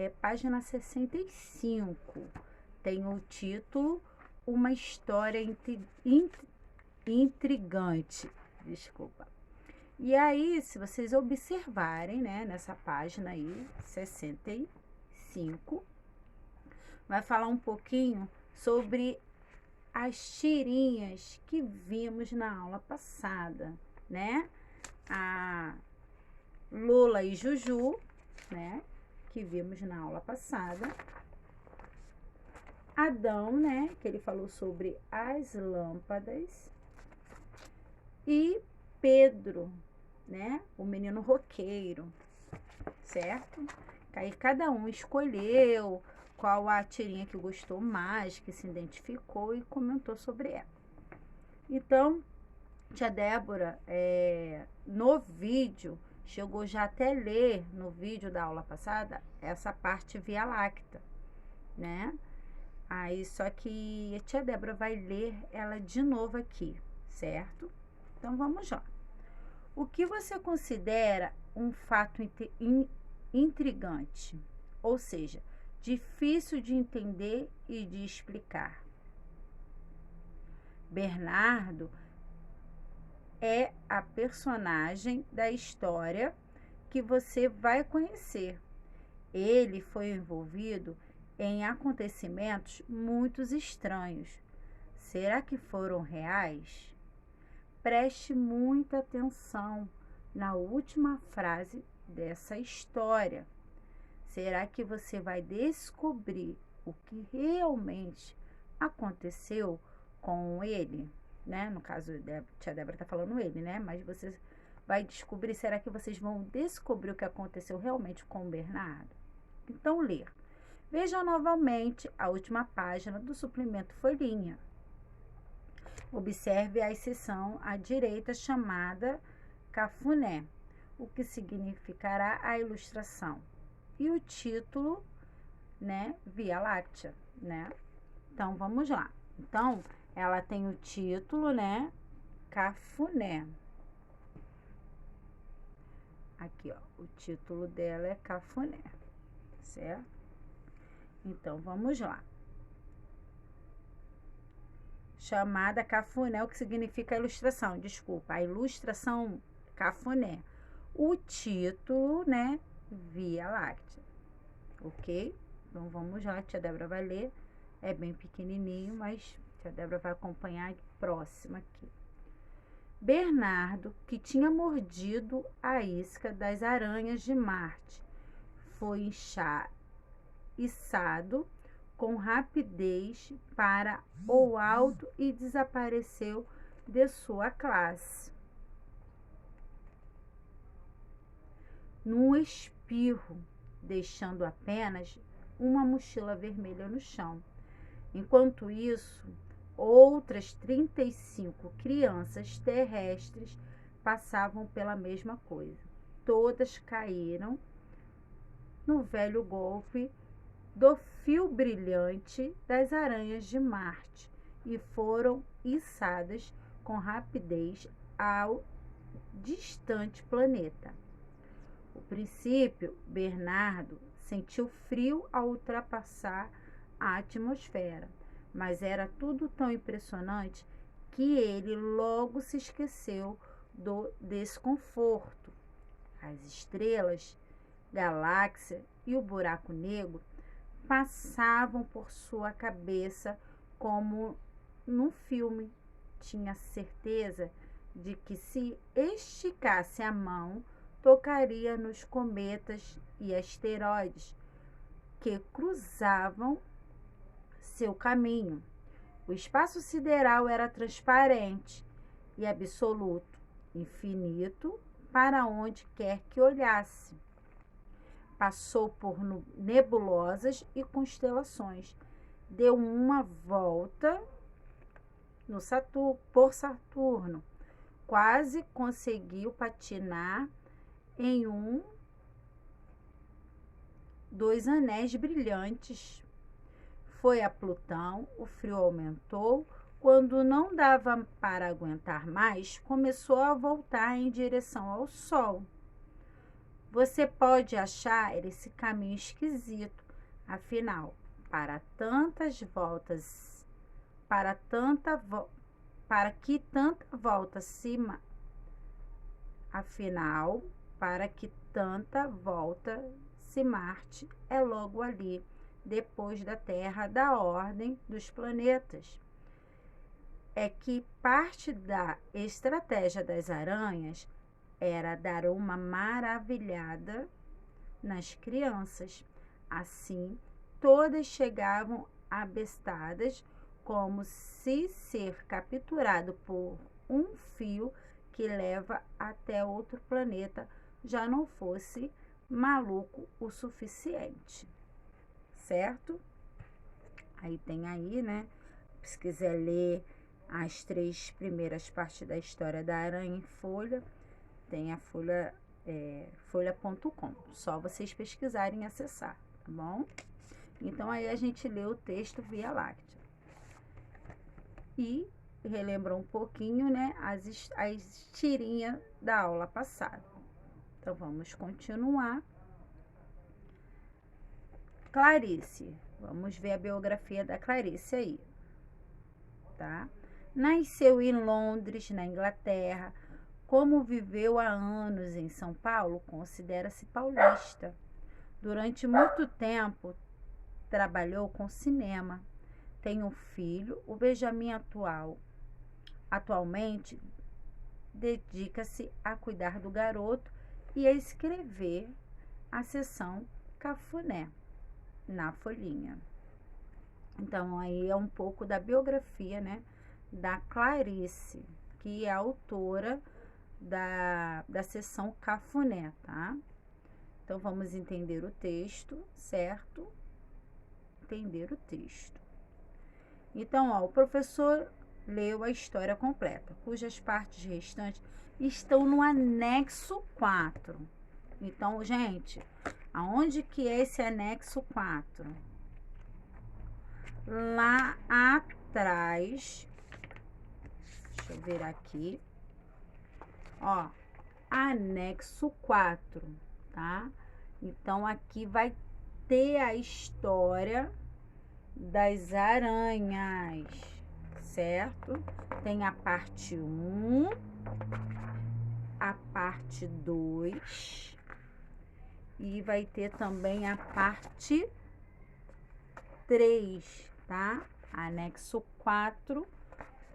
página 65. Tem o título Uma História Intrigante. Desculpa. E aí, se vocês observarem, né, nessa página aí, 65, vai falar um pouquinho sobre as tirinhas que vimos na aula passada, né? A Lula e Juju, né? Que vimos na aula passada. Adão, né? Que ele falou sobre as lâmpadas. E Pedro, né? O menino roqueiro, certo? Aí cada um escolheu qual a tirinha que gostou mais, que se identificou e comentou sobre ela. Então, tia Débora, no vídeo, chegou já até ler no vídeo da aula passada essa parte Via Láctea, né? Aí, só que a tia Débora vai ler ela de novo aqui, certo? Então, vamos lá. O que você considera um fato intrigante? Ou seja, difícil de entender e de explicar. Bernardo é a personagem da história que você vai conhecer. Ele foi envolvido em acontecimentos muito estranhos. Será que foram reais? Preste muita atenção na última frase dessa história. Será que você vai descobrir o que realmente aconteceu com ele? Né? No caso, a tia Débora está falando ele, né? Mas você vai descobrir, será que vocês vão descobrir o que aconteceu realmente com o Bernardo? Então, ler. Veja novamente a última página do suplemento Folhinha. Observe a seção à direita chamada Cafuné, o que significará a ilustração. E o título, né, Via Láctea, né? Então, vamos lá. Então, ela tem o título, né, Cafuné. Aqui, ó, o título dela é Cafuné, certo? Então, vamos lá. Chamada Cafuné, o que significa a ilustração, desculpa, a ilustração Cafuné. O título, né, Via Láctea, ok? Então, vamos lá, a tia Débora vai ler, é bem pequenininho, mas a tia Débora vai acompanhar próxima aqui. Bernardo, que tinha mordido a isca das aranhas de Marte, foi içado com rapidez para o alto e desapareceu de sua classe. Num espirro, deixando apenas uma mochila vermelha no chão. Enquanto isso, outras 35 crianças terrestres passavam pela mesma coisa. Todas caíram no velho golpe do fio brilhante das aranhas de Marte e foram içadas com rapidez ao distante planeta. No princípio, Bernardo sentiu frio ao ultrapassar a atmosfera, mas era tudo tão impressionante que ele logo se esqueceu do desconforto. As estrelas, galáxia e o buraco negro passavam por sua cabeça como num filme. Tinha certeza de que se esticasse a mão, tocaria nos cometas e asteroides que cruzavam seu caminho. O espaço sideral era transparente e absoluto, infinito, para onde quer que olhasse. Passou por nebulosas e constelações. Deu uma volta por Saturno. Quase conseguiu patinar em dos anéis brilhantes. Foi a Plutão, o frio aumentou. Quando não dava para aguentar mais, começou a voltar em direção ao Sol. Você pode achar esse caminho esquisito, afinal, para tantas voltas, para que tanta volta afinal, para que tanta volta se Marte é logo ali, depois da Terra, da ordem dos planetas. É que parte da estratégia das aranhas era dar uma maravilhada nas crianças. Assim, todas chegavam abestadas, como se ser capturado por um fio que leva até outro planeta já não fosse maluco o suficiente, certo? Aí tem aí, né? Se quiser ler as 3 primeiras partes da história da aranha em folha, tem a folha.com. Só vocês pesquisarem e acessar, tá bom? Então, aí a gente lê o texto Via Láctea. E relembra um pouquinho, né, as tirinhas da aula passada. Então, vamos continuar. Clarice. Vamos ver a biografia da Clarice aí, tá? Nasceu em Londres, na Inglaterra. Como viveu há anos em São Paulo, considera-se paulista. Durante muito tempo, trabalhou com cinema. Tem um filho, o Benjamin Atualmente, dedica-se a cuidar do garoto e a escrever a seção Cafuné na folhinha. Então, aí é um pouco da biografia, né, da Clarice, que é a autora da seção Cafuné, tá? Então, vamos entender o texto, certo? Entender o texto. Então, ó, o professor leu a história completa, cujas partes restantes estão no anexo 4. Então, gente, aonde que é esse anexo 4? Lá atrás, deixa eu ver aqui, ó, anexo 4, tá? Então, aqui vai ter a história das aranhas, certo? Tem a parte 1, a parte 2 e vai ter também a parte 3, tá? Anexo 4,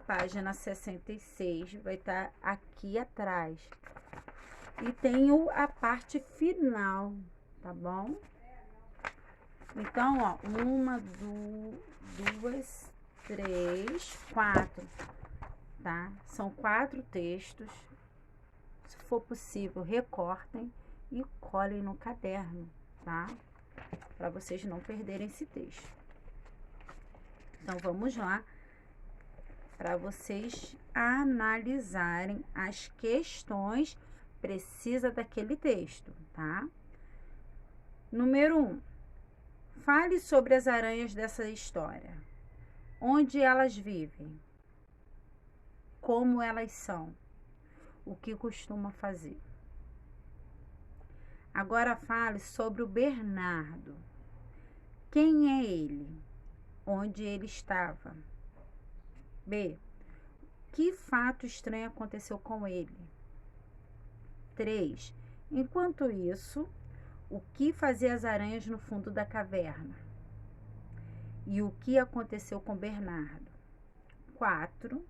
página 66, vai estar aqui atrás. E tem a parte final, tá bom? Então, ó, 1, 2, 3, 4, tá? São 4 textos. Se for possível, recortem e colhem no caderno, tá? Para vocês não perderem esse texto. Então, vamos lá para vocês analisarem as questões precisas daquele texto, tá? Número 1. Fale sobre as aranhas dessa história. Onde elas vivem? Como elas são? O que costuma fazer? Agora fale sobre o Bernardo. Quem é ele? Onde ele estava? B. Que fato estranho aconteceu com ele? 3. Enquanto isso, o que fazia as aranhas no fundo da caverna? E o que aconteceu com Bernardo? 4.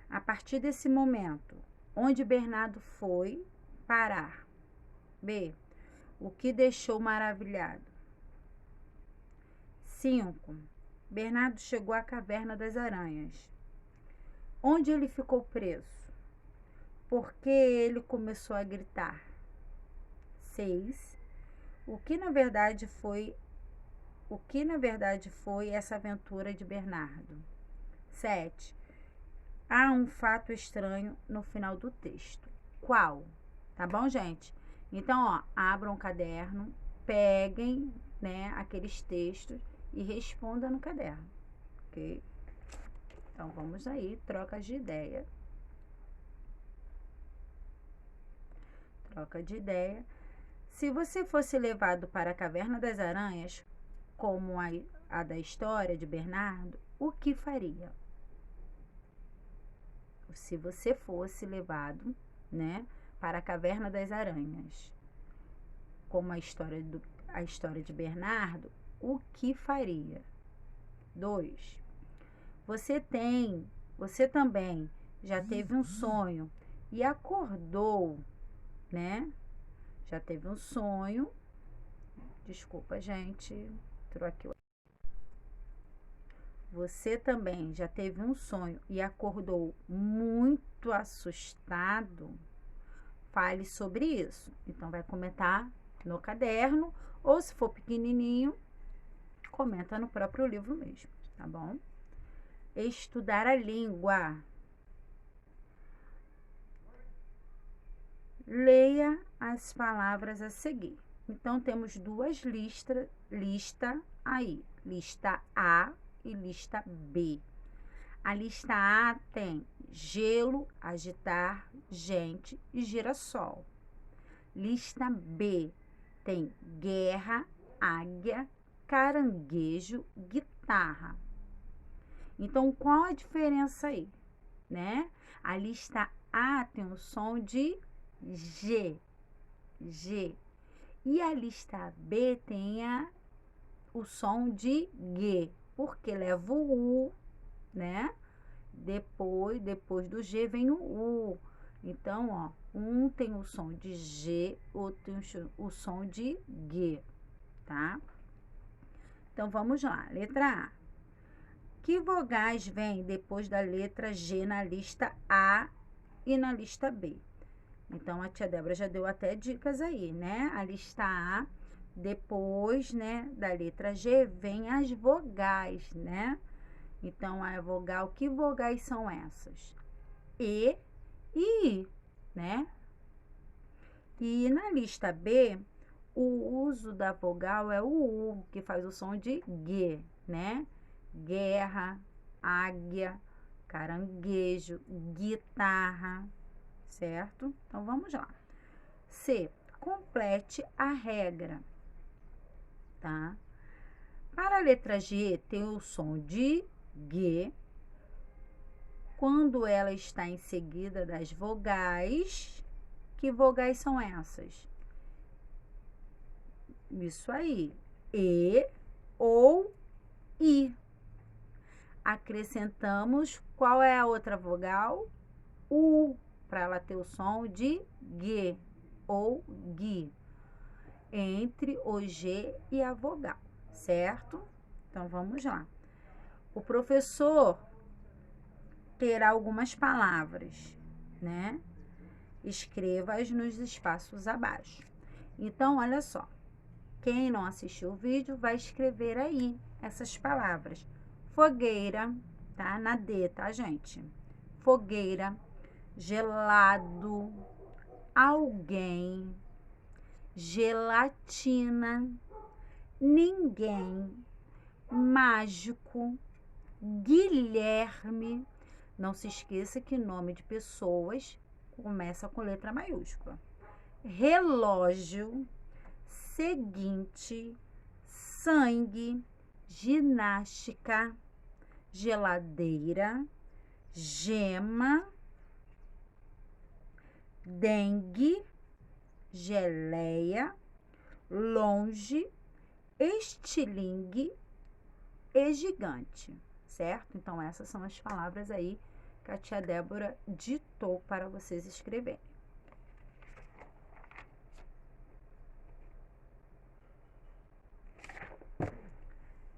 A partir desse momento, onde Bernardo foi parar? B. O que deixou maravilhado? 5. Bernardo chegou à caverna das aranhas. Onde ele ficou preso? Por que ele começou a gritar? 6. O que na verdade foi essa aventura de Bernardo? 7. Há um fato estranho no final do texto. Qual? Tá bom, gente? Então, ó, abram um caderno, peguem, né, aqueles textos e respondam no caderno, ok? Então, vamos aí, trocas de ideia. Troca de ideia. Se você fosse levado para a Caverna das Aranhas, como a da história de Bernardo, o que faria? Se você fosse levado, né, para a Caverna das Aranhas, como a história de Bernardo, o que faria? 2. Você também já teve um sonho e acordou, né? Já teve um sonho. Desculpa, gente. Entrou aqui. Você também já teve um sonho e acordou muito assustado? Fale sobre isso. Então, vai comentar no caderno, ou se for pequenininho, comenta no próprio livro mesmo, tá bom? Estudar a língua. Leia as palavras a seguir. Então, temos duas listas aí. Lista A e lista B. A lista A tem gelo, agitar, gente e girassol. Lista B tem guerra, águia, caranguejo, guitarra. Então, qual a diferença aí, né? A lista A tem o som de G, G. E a lista B tem o som de G, porque leva o U, né? Depois do G vem o U. Então, ó, um tem o som de G, outro tem o som de G, tá? Então, vamos lá. Letra A. Que vogais vêm depois da letra G na lista A e na lista B? Então, a tia Débora já deu até dicas aí, né? A lista A, depois, né, da letra G, vem as vogais, né? Então, a vogal, que vogais são essas? E I, né? E na lista B, o uso da vogal é o U, que faz o som de G, né? Guerra, águia, caranguejo, guitarra, certo? Então, vamos lá. C. Complete a regra, tá? Para a letra G, tem o som de G quando ela está em seguida das vogais. Que vogais são essas? Isso aí. E ou I. Acrescentamos qual é a outra vogal? U, para ela ter o som de G ou GUI, entre o G e a vogal, certo? Então, vamos lá. O professor terá algumas palavras, né? Escreva-as nos espaços abaixo. Então, olha só. Quem não assistiu o vídeo vai escrever aí essas palavras. Fogueira, tá? Na D, tá, gente? Fogueira, gelado, alguém, gelatina, ninguém, mágico, Guilherme. Não se esqueça que nome de pessoas começa com letra maiúscula. Relógio, seguinte, sangue, ginástica, geladeira, gema, dengue, geleia, longe, estilingue e gigante, certo? Então, essas são as palavras aí que a tia Débora ditou para vocês escreverem.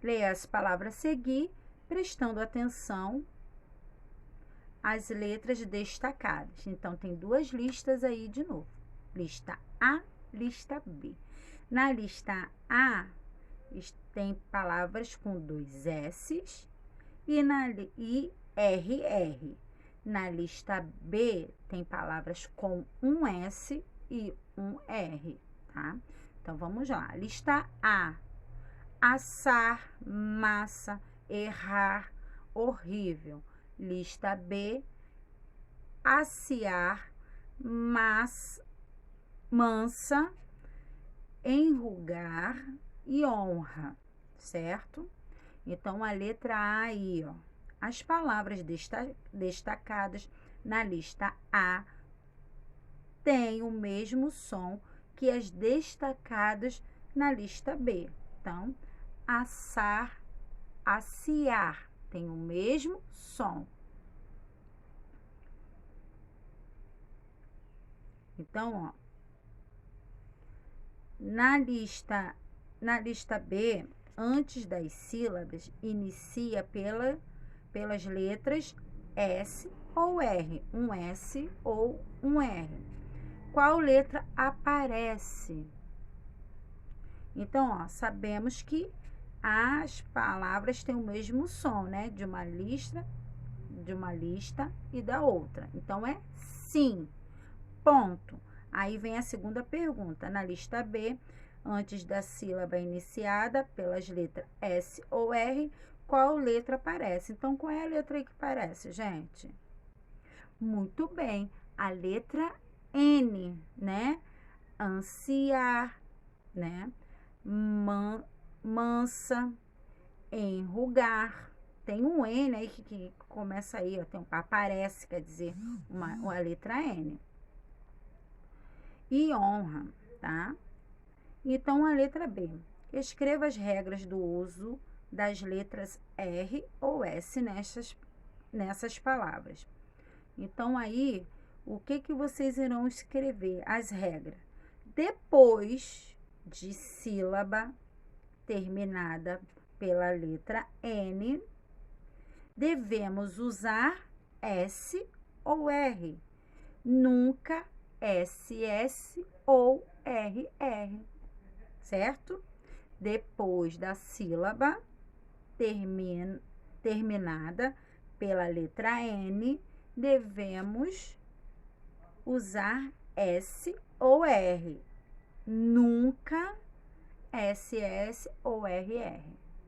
Leia as palavras a seguir, prestando atenção às letras destacadas. Então, tem duas listas aí de novo. Lista A, lista B. Na lista A, tem palavras com 2 S's e RR. Na lista B, tem palavras com 1 S e 1 R, tá? Então, vamos lá. Lista A. Assar, massa, errar, horrível. Lista B, assear, mansa, enrugar e honra, certo? Então, a letra A aí, ó. As palavras destacadas na lista A têm o mesmo som que as destacadas na lista B. Então, assar, assear, tem o mesmo som. Então, ó, na lista B, antes das sílabas, inicia pelas letras S ou R, um S ou um R. Qual letra aparece? Então, ó, sabemos que as palavras têm o mesmo som, né? De uma lista e da outra. Então, é sim. Ponto. Aí vem a segunda pergunta. Na lista B, antes da sílaba iniciada pelas letras S ou R, qual letra aparece? Então, qual é a letra aí que aparece, gente? Muito bem, a letra N, né? Ansiar, né? Mansa, enrugar. Tem um N aí que começa aí, ó, aparece, quer dizer, uma letra N. E honra, tá? Então, a letra B. Escreva as regras do uso das letras R ou S nessas palavras. Então, aí, o que vocês irão escrever? As regras. Depois de sílaba terminada pela letra N, devemos usar S ou R. Nunca SS ou RR, certo? Depois da sílaba terminada pela letra N, devemos usar S ou R. Nunca SS ou RR,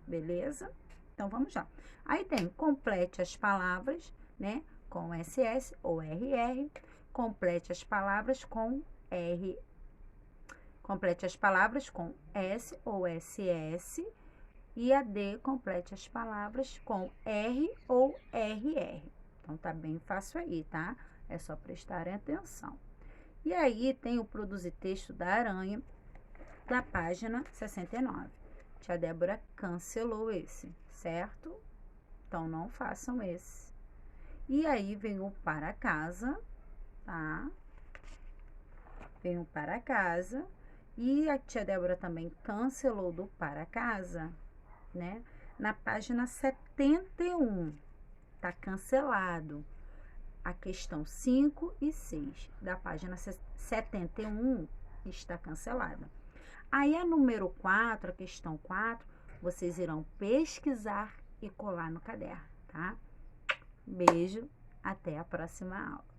beleza? Então, vamos lá. Aí tem, complete as palavras, né, com SS ou RR. Complete as palavras com R. Complete as palavras com S ou SS. E a D, complete as palavras com R ou RR. Então, tá bem fácil aí, tá? É só prestarem atenção. E aí, tem o Produzir Texto da Aranha, da página 69. Tia Débora cancelou esse, certo? Então, não façam esse. E aí, vem o Para Casa, tá? Vem o Para Casa. E a tia Débora também cancelou do Para Casa, né? Na página 71. Tá cancelado. A questão 5 e 6 da página 71 está cancelada. Aí a número 4, a questão 4, vocês irão pesquisar e colar no caderno, tá? Beijo, até a próxima aula.